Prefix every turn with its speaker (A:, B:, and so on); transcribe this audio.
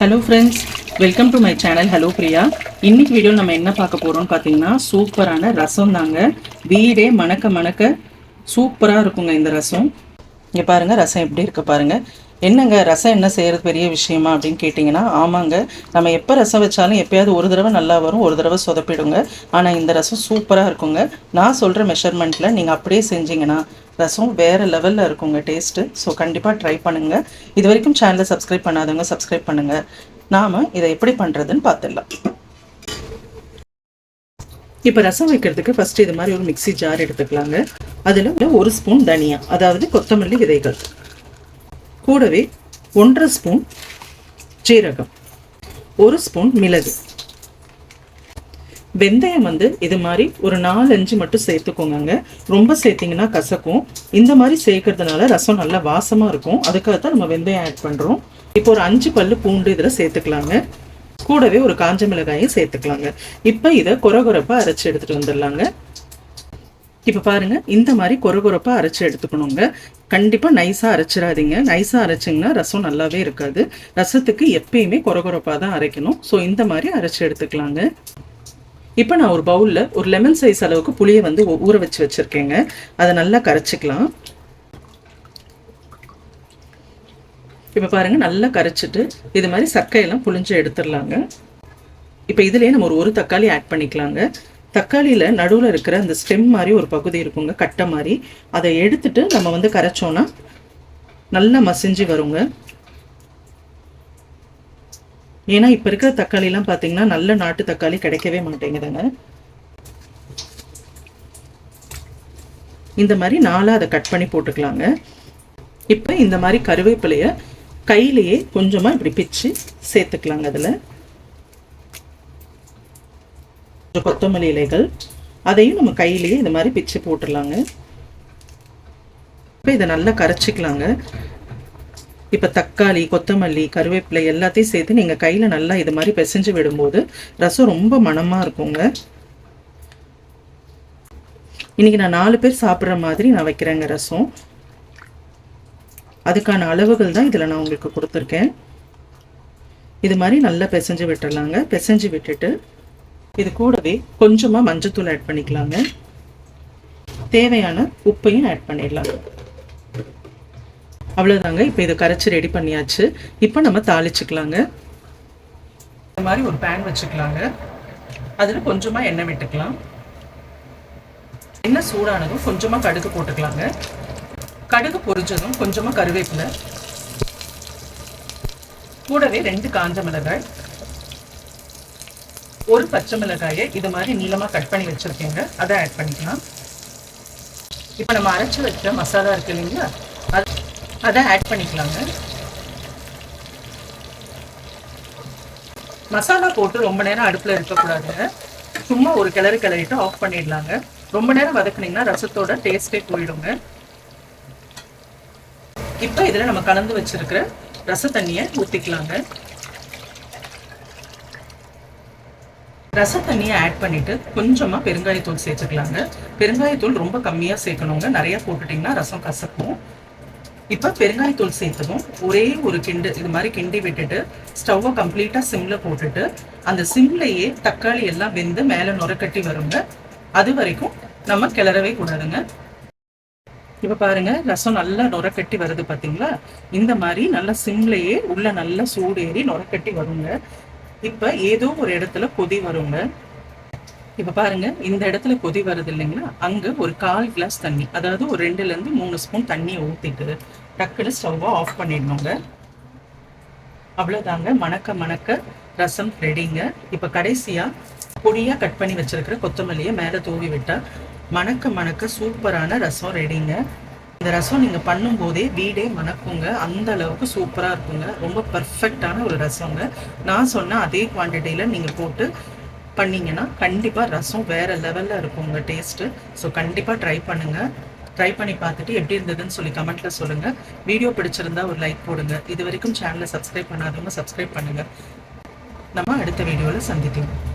A: Hello friends, welcome to my channel. Hello Priya. இன்னைக்கு video நம்ம என்ன பார்க்க போகிறோம்னு பார்த்தீங்கன்னா, சூப்பரான ரசம் தாங்க. வீடே மணக்க மணக்க சூப்பராக இருக்குங்க இந்த ரசம். இங்கே பாருங்கள், ரசம் எப்படி இருக்கு பாருங்கள். என்னங்க ரசம் என்ன செய்கிறது பெரிய விஷயமா அப்படின்னு கேட்டிங்கன்னா, ஆமாங்க, நம்ம எப்போ ரசம் வச்சாலும் எப்போயாவது ஒரு தடவை நல்லா வரும், ஒரு தடவை சொதப்பிடுங்க. ஆனால் இந்த ரசம் சூப்பராக இருக்குங்க. நான் சொல்கிற மெஷர்மெண்ட்டில் நீங்கள் அப்படியே செஞ்சிங்கன்னா ரசம் வேறு லெவலில் இருக்குங்க டேஸ்ட்டு. ஸோ கண்டிப்பாக ட்ரை பண்ணுங்கள். இது வரைக்கும் சேனலை சப்ஸ்கிரைப் பண்ணாதவங்க சப்ஸ்கிரைப் பண்ணுங்கள். நாம் இதை எப்படி பண்ணுறதுன்னு பார்த்துடலாம். இப்போ ரசம் வைக்கிறதுக்கு ஃபஸ்ட்டு இது மாதிரி ஒரு மிக்சி ஜார் எடுத்துக்கலாங்க. அதில் ஒரு ஸ்பூன் தனியா, அதாவது கொத்தமல்லி விதைகள், கூடவே 1.5 ஸ்பூன் ஜீரகம், 1 ஸ்பூன் மிளகு, வெந்தயம் இது மாதிரி ஒரு 4-5 மட்டும் சேர்த்துக்கோங்க. ரொம்ப சேர்த்திங்கன்னா கசக்கும். இந்த மாதிரி சேர்க்கறதுனால ரசம் நல்லா வாசமாக இருக்கும். அதுக்காகத்தான் நம்ம வெந்தயம் ஆட் பண்ணுறோம். இப்போ ஒரு 5 பல்லு பூண்டு இதில் சேர்த்துக்கலாங்க. கூடவே ஒரு காஞ்ச மிளகாயும் சேர்த்துக்கலாங்க. இப்போ இதை கொரகொரப்பாக அரைச்சி எடுத்துகிட்டு வந்துடலாங்க. இப்போ பாருங்கள், இந்த மாதிரி கொரகொரப்பாக அரைச்சி எடுத்துக்கணுங்க. கண்டிப்பாக நைஸாக அரைச்சிடாதீங்க. நைஸாக அரைச்சிங்கன்னா ரசம் நல்லாவே இருக்காது. ரசத்துக்கு எப்பயுமே கொரகொரப்பாக தான் அரைக்கணும். ஸோ இந்த மாதிரி அரைச்சி எடுத்துக்கலாங்க. இப்போ நான் ஒரு பவுலில் ஒரு லெமன் சைஸ் அளவுக்கு புளியை ஊற வச்சு வச்சுருக்கேங்க. அதை நல்லா கரைச்சிக்கலாம். இப்போ பாருங்கள், நல்லா கரைச்சிட்டு இது மாதிரி சக்கையெல்லாம் புளிஞ்சு எடுத்துடலாங்க. இப்போ இதுலேயே நம்ம ஒரு தக்காளி ஆட் பண்ணிக்கலாங்க. தக்காளியில் நடுவில் இருக்கிற அந்த ஸ்டெம் மாதிரி ஒரு பகுதி இருக்குங்க, கட்டை மாதிரி. அதை எடுத்துட்டு நம்ம கரைச்சோன்னா நல்லா மசிஞ்சு வருங்க. ஏன்னா இப்போ இருக்கிற தக்காளிலாம் பார்த்தீங்கன்னா நல்ல நாட்டு தக்காளி கிடைக்கவே மாட்டேங்குதுங்க. இந்த மாதிரி நாளாக அதை கட் பண்ணி போட்டுக்கலாங்க. இப்போ இந்த மாதிரி கருவேப்பிலையை கையிலேயே கொஞ்சமாக இப்படி பிச்சு சேர்த்துக்கலாங்க. அதில் கொத்தமல்லி இலைகள், அதையும் நம்ம கையிலேயே இந்த மாதிரி பிச்சு போட்டுடலாங்க. இப்போ இதை நல்லா கரைச்சிக்கலாங்க. இப்போ தக்காளி, கொத்தமல்லி, கருவேப்பிலை எல்லாத்தையும் சேர்த்து நீங்கள் கையில் நல்லா இது மாதிரி பிசைஞ்சு விடும்போது ரசம் ரொம்ப மணமாக இருக்குங்க. இன்றைக்கி நான் 4 பேர் சாப்பிட்ற மாதிரி நான் வைக்கிறேங்க ரசம். அதுக்கான அளவுகள் தான் இதில் நான் உங்களுக்கு கொடுத்துருக்கேன். இது மாதிரி நல்லா பிசைஞ்சு விட்டுடலாங்க. பிசைஞ்சு விட்டுட்டு இது கூடவே கொஞ்சமாக மஞ்சத்தூள் ஆட் பண்ணிக்கலாங்க. தேவையான உப்பையும் ஆட் பண்ணிடலாங்க. அவ்வளோதாங்க. இப்போ இதை கரைச்சி ரெடி பண்ணியாச்சு. இப்போ நம்ம தாளிச்சுக்கலாங்க. இந்த மாதிரி ஒரு பேன் வச்சுக்கலாங்க. அதில் கொஞ்சமாக எண்ணெய் விட்டுக்கலாம். எண்ணெய் சூடானதும் கொஞ்சமாக கடுகு போட்டுக்கலாங்க. கடுகு பொரிஞ்சதும் கொஞ்சமாக கருவேப்பிலை, கூடவே 2 காஞ்ச மிளகாய், ஒரு பச்சை மிளகாயை இது மாதிரி நீளமாக கட் பண்ணி வச்சுருக்கேங்க, அதை ஆட் பண்ணிக்கலாம். இப்போ நம்ம அரைச்சி வச்ச மசாலா இருக்கு இல்லைங்களா, அதை ஆட் பண்ணிக்கலாங்க. மசாலா போட்டு ரொம்ப நேரம் அடுப்பில் இருக்கக்கூடாதுங்க. சும்மா ஒரு கிளறிட்டு ஆஃப் பண்ணிடலாங்க. ரொம்ப நேரம் வதக்குனீங்கன்னா ரசத்தோட டேஸ்ட்டே போயிடுங்க. இப்போ இதில் நம்ம கலந்து வச்சிருக்கிற ரச தண்ணியை ஊற்றிக்கலாங்க. ரச தண்ணியை ஆட் பண்ணிட்டு கொஞ்சமாக பெருங்காயத்தூள் சேர்த்துக்கலாங்க. பெருங்காயத்தூள் ரொம்ப கம்மியாக சேர்க்கணுங்க. நிறைய போட்டுட்டிங்கன்னா ரசம் கசக்கும். இப்போ பெருங்காயத்தூள் சேர்த்ததும் ஒரே ஒரு கிண்டு இது மாதிரி கிண்டி விட்டுட்டு ஸ்டவ்வை கம்ப்ளீட்டாக சிம்மில் போட்டுட்டு அந்த சிம்லையே தக்காளி எல்லாம் வெந்து மேலே நுரக்கட்டி வருங்க. அது வரைக்கும் நம்ம கிளறவே கூடாதுங்க. இப்போ பாருங்கள், ரசம் நல்லா நுரக்கட்டி வருது பார்த்தீங்களா. இந்த மாதிரி நல்லா சிம்லையே உள்ள நல்லா சூடேறி நுரக்கட்டி வருங்க. இப்போ ஏதோ ஒரு இடத்துல கொதி வருங்க. இப்போ பாருங்கள், இந்த இடத்துல கொதி வருது இல்லைங்களா, அங்கே ஒரு 1/4 கிளாஸ் தண்ணி, அதாவது ஒரு 2லேருந்து 3 ஸ்பூன் தண்ணியை ஊற்றிட்டு டக்குனு ஸ்டவ்வை ஆஃப் பண்ணிடணுங்க. அவ்வளோதாங்க, மணக்க மணக்க ரசம் ரெடிங்க. இப்போ கடைசியாக பொடியாக கட் பண்ணி வச்சுருக்கிற கொத்தமல்லியை மேலே தூவி விட்டால் மணக்க மணக்க சூப்பரான ரசம் ரெடிங்க. இந்த ரசம் நீங்கள் பண்ணும்போதே வீடே மணக்குங்க. அந்த அளவுக்கு சூப்பராக இருக்குங்க. ரொம்ப பர்ஃபெக்டான ஒரு ரசங்க. நான் சொன்ன அதே குவான்டிட்டியில் நீங்கள் போட்டு பண்ணிங்கன்னா கண்டிப்பாக ரசம் வேறு லெவலில் இருக்குங்க டேஸ்ட்டு. ஸோ கண்டிப்பாக ட்ரை பண்ணுங்கள். ட்ரை பண்ணி பார்த்துட்டு எப்படி இருந்ததுன்னு சொல்லி கமெண்ட்டில் சொல்லுங்கள். வீடியோ பிடிச்சிருந்தா ஒரு லைக் போடுங்க. இது வரைக்கும் சேனலை சப்ஸ்கிரைப் பண்ணாதவங்க சப்ஸ்கிரைப் பண்ணுங்கள். நம்ம அடுத்த வீடியோவில் சந்திக்கலாம்.